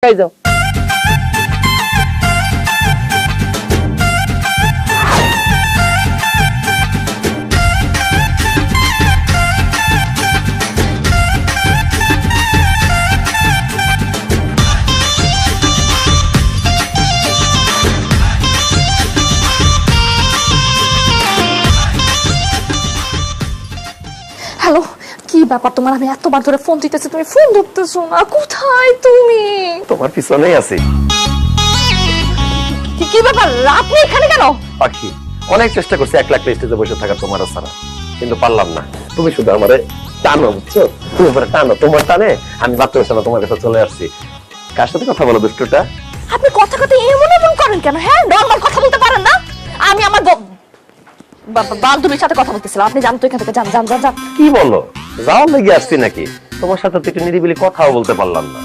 যাও। হ্যালো, কি ব্যাপার তোমার? আমি এতবার ধরে ফোন দিতেছি, তুমি ফোন ধরতেছো না। কোথায় তুমি? তোমার পিছনেই আছি। কি ব্যাপার? আপনি এখানে কেন? পাখি, অনেক চেষ্টা করছি 1 লাখ স্টেজে বসে থাকার তোমার ছাড়া, কিন্তু পারলাম না। তুমি শুধু আমারে টানো, বুঝছো? তুমি আমারে টানো, তোমার টানে আমি বাথরুমের সামনে তোমার কাছে চলে আসছি। কার সাথে কথা বলো দুষ্টটা? আপনি কথা কথা এমন এমন করেন কেন? হ্যাঁ, নরমাল কথা বলতে পারেন না? আমি আমার বান্ধবীর সাথে কথা বলতেছিলাম। আপনি জানতো এখান থেকে, যান যান যান যান। কি বলো? যাওয়ার লেগে আসছি নাকি? তোমার সাথে তো একটু নিরিবিলি কথাও বলতে পারলাম না।